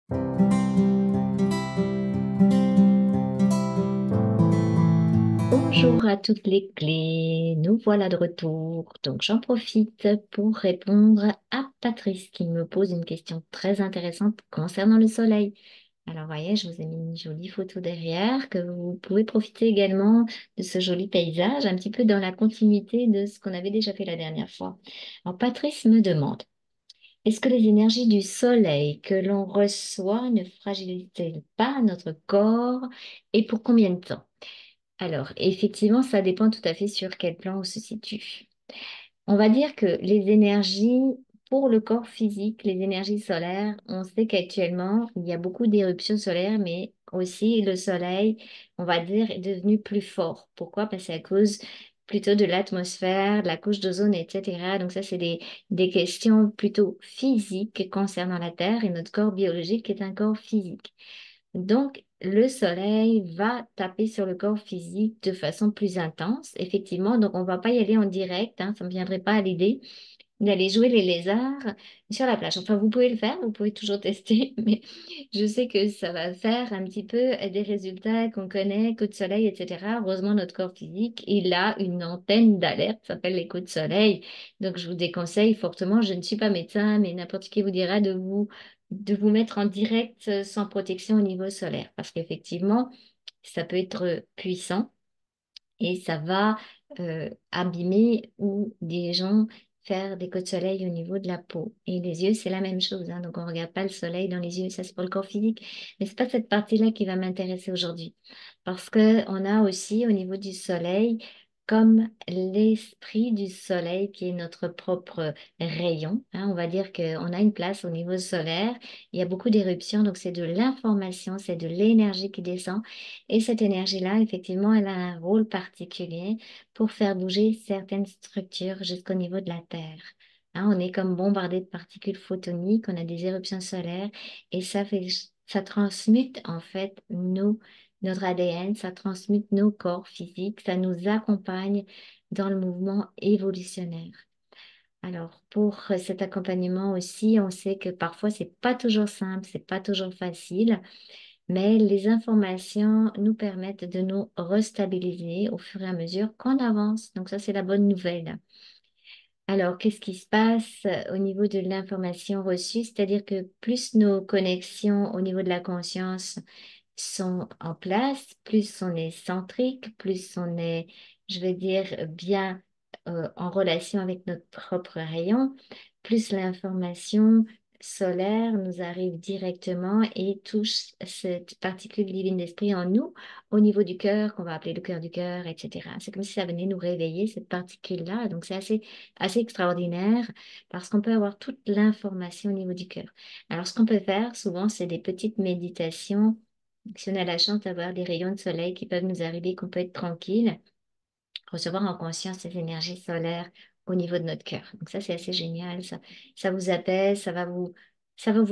Bonjour à toutes les clés, nous voilà de retour. Donc j'en profite pour répondre à Patrice qui me pose une question très intéressante concernant le soleil. Alors voyez, je vous ai mis une jolie photo derrière que vous pouvez profiter également de ce joli paysage, un petit peu dans la continuité de ce qu'on avait déjà fait la dernière fois. Alors Patrice me demande, est-ce que les énergies du soleil que l'on reçoit ne fragilisent-elles pas notre corps et pour combien de temps? Alors, effectivement, ça dépend tout à fait sur quel plan on se situe. On va dire que les énergies pour le corps physique, les énergies solaires, on sait qu'actuellement, il y a beaucoup d'éruptions solaires, mais aussi le soleil, on va dire, est devenu plus fort. Pourquoi? Parce que c'est à cause plutôt de l'atmosphère, de la couche d'ozone, etc. Donc ça, c'est des questions plutôt physiques concernant la Terre et notre corps biologique est un corps physique. Donc, le soleil va taper sur le corps physique de façon plus intense, effectivement. Donc, on ne va pas y aller en direct, hein, ça ne me viendrait pas à l'idée d'aller jouer les lézards sur la plage. Enfin, vous pouvez le faire, vous pouvez toujours tester, mais je sais que ça va faire un petit peu des résultats qu'on connaît, coups de soleil, etc. Heureusement, notre corps physique, il a une antenne d'alerte, ça s'appelle les coups de soleil. Donc, je vous déconseille fortement, je ne suis pas médecin, mais n'importe qui vous dira de vous mettre en direct sans protection au niveau solaire, parce qu'effectivement, ça peut être puissant et ça va abîmer ou des gens faire des coups de soleil au niveau de la peau. Et les yeux, c'est la même chose, hein. Donc, on ne regarde pas le soleil dans les yeux, ça c'est pour le corps physique. Mais c'est pas cette partie-là qui va m'intéresser aujourd'hui. Parce que on a aussi au niveau du soleil, comme l'esprit du soleil qui est notre propre rayon, hein, on va dire qu'on a une place au niveau solaire. Il y a beaucoup d'éruptions, donc c'est de l'information, c'est de l'énergie qui descend. Et cette énergie-là, effectivement, elle a un rôle particulier pour faire bouger certaines structures jusqu'au niveau de la Terre. Hein, on est comme bombardé de particules photoniques, on a des éruptions solaires et ça transmute en fait notre ADN, ça transmute nos corps physiques, ça nous accompagne dans le mouvement évolutionnaire. Alors, pour cet accompagnement aussi, on sait que parfois, c'est pas toujours simple, c'est pas toujours facile. Mais les informations nous permettent de nous restabiliser au fur et à mesure qu'on avance. Donc ça, c'est la bonne nouvelle. Alors, qu'est-ce qui se passe au niveau de l'information reçue? C'est-à-dire que plus nos connexions au niveau de la conscience sont en place, plus on est centrique, plus on est, je veux dire, bien en relation avec notre propre rayon, plus l'information solaire nous arrive directement et touche cette particule divine d'esprit en nous, au niveau du cœur, qu'on va appeler le cœur du cœur, etc. C'est comme si ça venait nous réveiller, cette particule-là. Donc, c'est assez extraordinaire parce qu'on peut avoir toute l'information au niveau du cœur. Alors, ce qu'on peut faire souvent, c'est des petites méditations si on a la chance d'avoir des rayons de soleil qui peuvent nous arriver, qu'on peut être tranquille, recevoir en conscience ces énergies solaires au niveau de notre cœur. Donc ça, c'est assez génial. Ça vous apaise, ça va vous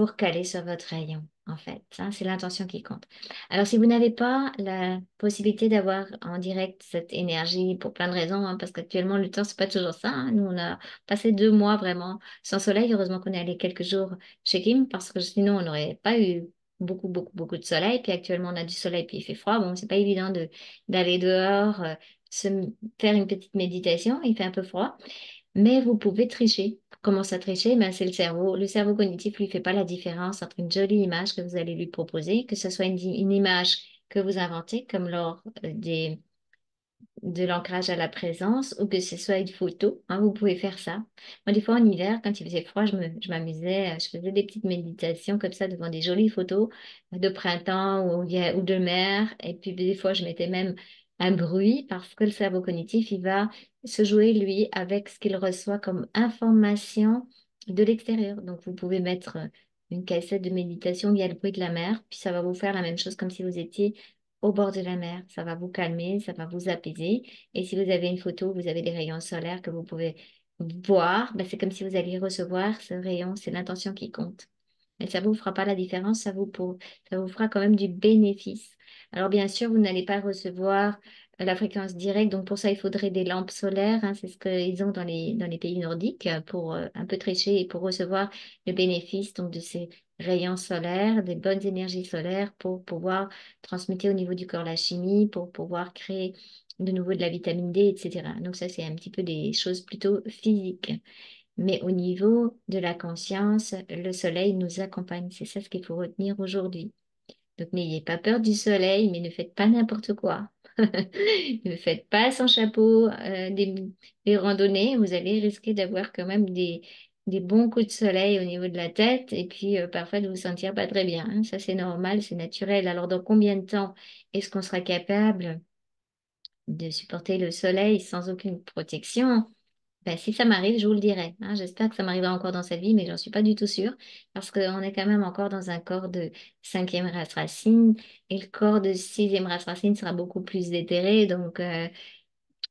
recaler sur votre rayon, en fait. Ça, c'est l'intention qui compte. Alors, si vous n'avez pas la possibilité d'avoir en direct cette énergie pour plein de raisons, hein, parce qu'actuellement, le temps, c'est pas toujours ça, hein. Nous, on a passé 2 mois vraiment sans soleil. Heureusement qu'on est allé quelques jours chez Kim, parce que sinon, on n'aurait pas eu beaucoup, beaucoup, beaucoup de soleil. Puis actuellement, on a du soleil, puis il fait froid. Bon, c'est pas évident d'aller dehors, se faire une petite méditation. Il fait un peu froid, mais vous pouvez tricher. Comment ça tricher? Ben, c'est le cerveau. Le cerveau cognitif lui fait pas la différence entre une jolie image que vous allez lui proposer, que ce soit une image que vous inventez, comme lors de l'ancrage à la présence, ou que ce soit une photo, hein, vous pouvez faire ça. Moi, des fois, en hiver, quand il faisait froid, je m'amusais, je faisais des petites méditations comme ça devant des jolies photos de printemps ou de mer. Et puis, des fois, je mettais même un bruit parce que le cerveau cognitif, il va se jouer, lui, avec ce qu'il reçoit comme information de l'extérieur. Donc, vous pouvez mettre une cassette de méditation via le bruit de la mer, puis ça va vous faire la même chose comme si vous étiez au bord de la mer. Ça va vous calmer, ça va vous apaiser. Et si vous avez une photo, vous avez des rayons solaires que vous pouvez voir, ben, c'est comme si vous alliez recevoir ce rayon. C'est l'intention qui compte. Et ça ne vous fera pas la différence, ça vous fera quand même du bénéfice. Alors bien sûr, vous n'allez pas recevoir la fréquence directe, donc pour ça, il faudrait des lampes solaires, hein, c'est ce qu'ils ont dans les pays nordiques pour un peu tricher et pour recevoir le bénéfice donc, de ces rayons solaires, des bonnes énergies solaires pour pouvoir transmuter au niveau du corps la chimie, pour pouvoir créer de nouveau de la vitamine D, etc. Donc ça, c'est un petit peu des choses plutôt physiques. Mais au niveau de la conscience, le soleil nous accompagne. C'est ça ce qu'il faut retenir aujourd'hui. Donc n'ayez pas peur du soleil, mais ne faites pas n'importe quoi. Ne faites pas sans chapeau des randonnées. Vous allez risquer d'avoir quand même des bons coups de soleil au niveau de la tête et puis parfois de vous sentir pas très bien, hein. Ça, c'est normal, c'est naturel. Alors, dans combien de temps est-ce qu'on sera capable de supporter le soleil sans aucune protection? Ben, si ça m'arrive, je vous le dirai, hein. J'espère que ça m'arrivera encore dans cette vie, mais j'en suis pas du tout sûre, parce qu'on est quand même encore dans un corps de cinquième race racine, et le corps de sixième race racine sera beaucoup plus éthéré, donc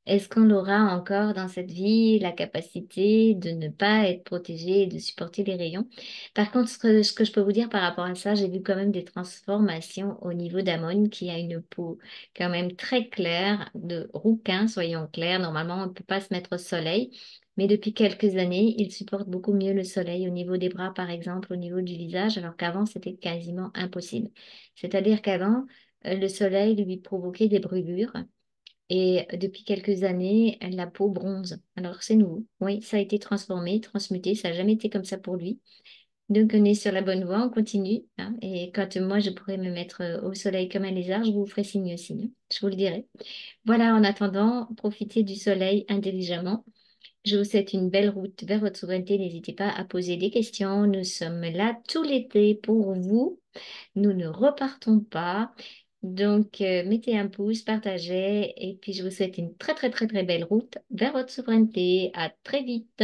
est-ce qu'on aura encore dans cette vie la capacité de ne pas être protégé et de supporter les rayons? Par contre, ce que je peux vous dire par rapport à ça, j'ai vu quand même des transformations au niveau d'Amon qui a une peau quand même très claire, de rouquin, soyons clairs. Normalement, on ne peut pas se mettre au soleil, mais depuis quelques années, il supporte beaucoup mieux le soleil au niveau des bras, par exemple, au niveau du visage, alors qu'avant, c'était quasiment impossible. C'est-à-dire qu'avant, le soleil lui provoquait des brûlures. Et depuis quelques années, la peau bronze. Alors c'est nouveau. Oui, ça a été transformé, transmuté. Ça n'a jamais été comme ça pour lui. Donc on est sur la bonne voie, on continue, hein. Et quand moi je pourrai me mettre au soleil comme un lézard, je vous ferai signe aussi, hein. Je vous le dirai. Voilà, en attendant, profitez du soleil intelligemment. Je vous souhaite une belle route vers votre souveraineté. N'hésitez pas à poser des questions. Nous sommes là tout l'été pour vous. Nous ne repartons pas. Donc, mettez un pouce, partagez, et puis je vous souhaite une très très très très belle route vers votre souveraineté. À très vite.